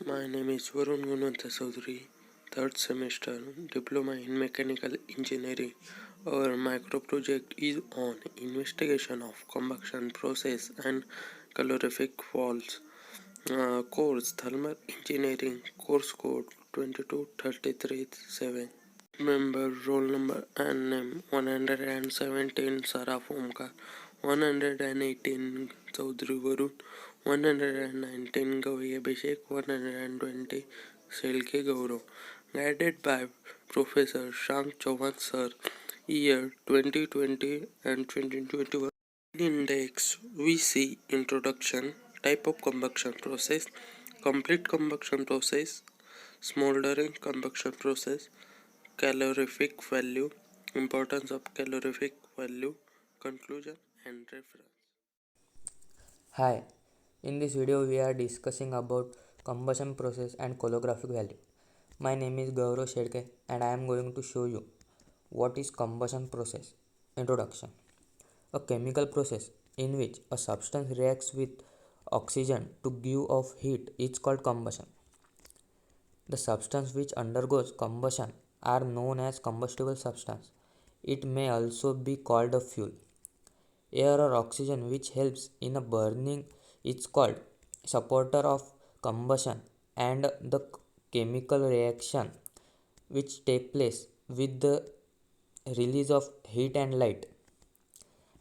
My name is Varun Gunwanta Chaudhary, third semester, Diploma in Mechanical Engineering. Our micro project is on investigation of combustion process and calorific walls. Course Thermal Engineering, course code 22337. Member roll number and name 117 Sarah Fomkar, 118 Chaudhary Varun, 119 Gavi Abhishek, 120 Selke Gaurav. Guided by Professor Shank Chauhan Sir, year 2020 and 2021. Index we see introduction, type of combustion process, complete combustion process, smoldering combustion process, calorific value, importance of calorific value, conclusion and reference. Hi, in this video we are discussing about combustion process and calorific value. My name is Gaurav Shedke and I am going to show you what is combustion process. Introduction. A chemical process in which a substance reacts with oxygen to give off heat is called combustion. The substance which undergoes combustion are known as combustible substance. It may also be called a fuel. Air or oxygen which helps in a burning is called supporter of combustion, and the chemical reaction which take place with the release of heat and light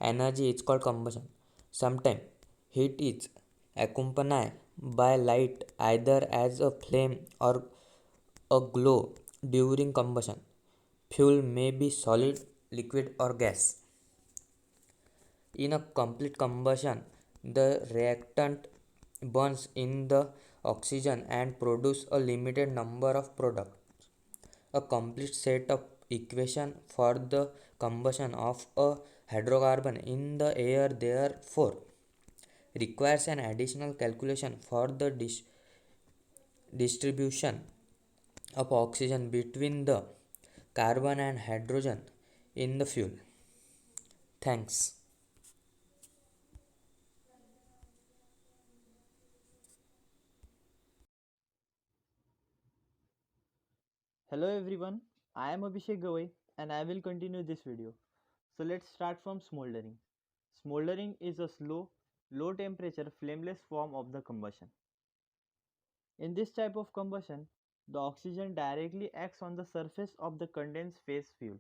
energy is called combustion. Sometimes heat is accompanied by light either as a flame or a glow during combustion. Fuel may be solid, liquid or gas. In a complete combustion, the reactant burns in the oxygen and produce a limited number of products. A complete set of equation for the combustion of a hydrocarbon in the air therefore requires an additional calculation for the distribution of oxygen between the carbon and hydrogen in the fuel. Thanks. Hello everyone, I am Abhishek Gawai and I will continue this video. So let's start from smoldering. Smoldering is a slow, low temperature flameless form of the combustion. In this type of combustion, the oxygen directly acts on the surface of the condensed phase fuel.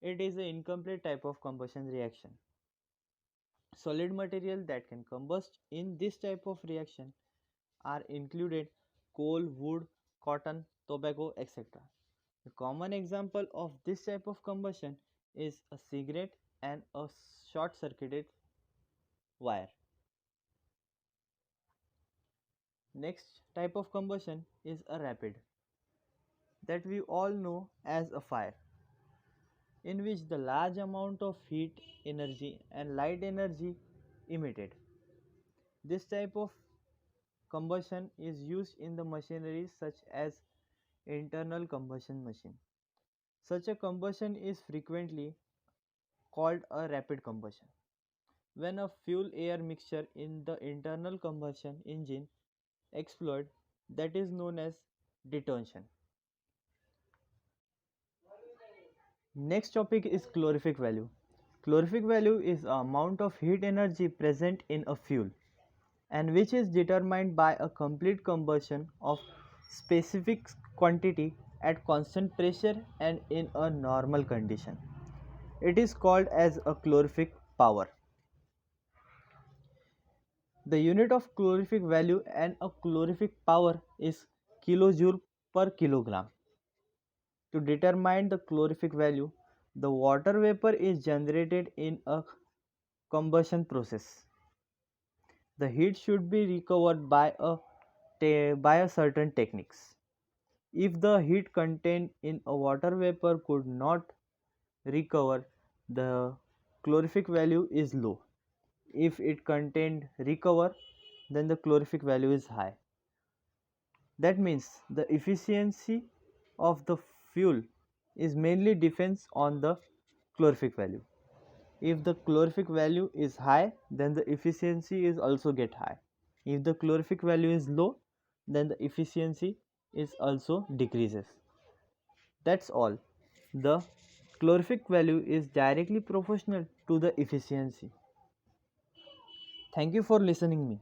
It is an incomplete type of combustion reaction. Solid material that can combust in this type of reaction are included coal, wood, cotton, tobacco, etc. A common example of this type of combustion is a cigarette and a short circuited wire. Next type of combustion is a rapid, that we all know as a fire, in which the large amount of heat energy and light energy emitted. This type of combustion is used in the machinery such as internal combustion machine. Such a combustion is frequently called a rapid combustion. When a fuel air mixture in the internal combustion engine explodes, that is known as detonation. Next topic is calorific value. Calorific value is the amount of heat energy present in a fuel and which is determined by a complete combustion of specific quantity at constant pressure and in a normal condition. It is called as a calorific power. The unit of calorific value and a calorific power is kilojoule per kilogram. To determine the calorific value, the water vapor is generated in a combustion process. The heat should be recovered by a certain techniques. If the heat contained in a water vapor could not recover, the calorific value is low. If it contained recover, then the calorific value is high. That means the efficiency of the fuel is mainly depends on the calorific value. If the calorific value is high, then the efficiency is also get high. If the calorific value is low, then the efficiency is also decreases. That's all. The calorific value is directly proportional to the efficiency. Thank you for listening me.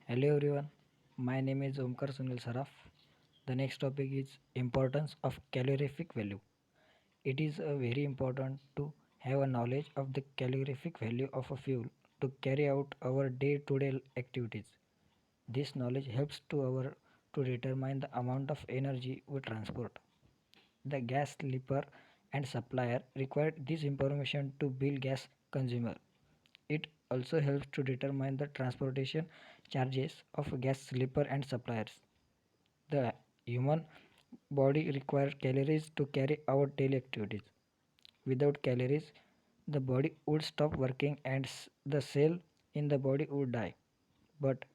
Hello everyone, my name is Omkar Sunil Saraf. The next topic is importance of calorific value. It is very important to have a knowledge of the calorific value of a fuel to carry out our day-to-day activities. This knowledge helps to determine the amount of energy we transport. The gas slipper and supplier require this information to bill gas consumer. It also helps to determine the transportation charges of gas slipper and suppliers. The human body requires calories to carry out daily activities. Without calories, the body would stop working and the cell in the body would die. But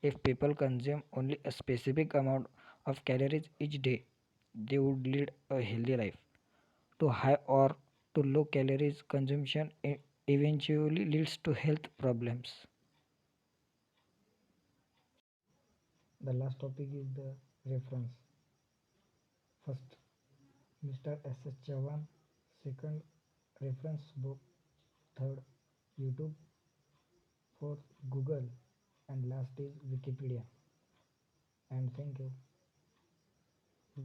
if people consume only a specific amount of calories each day, they would lead a healthy life. To high or to low calories consumption eventually leads to health problems. The last topic is the reference. First, Mr. S. S. Chavan. Second, reference book. Third, YouTube. Fourth, Google. And last is Wikipedia. And thank you.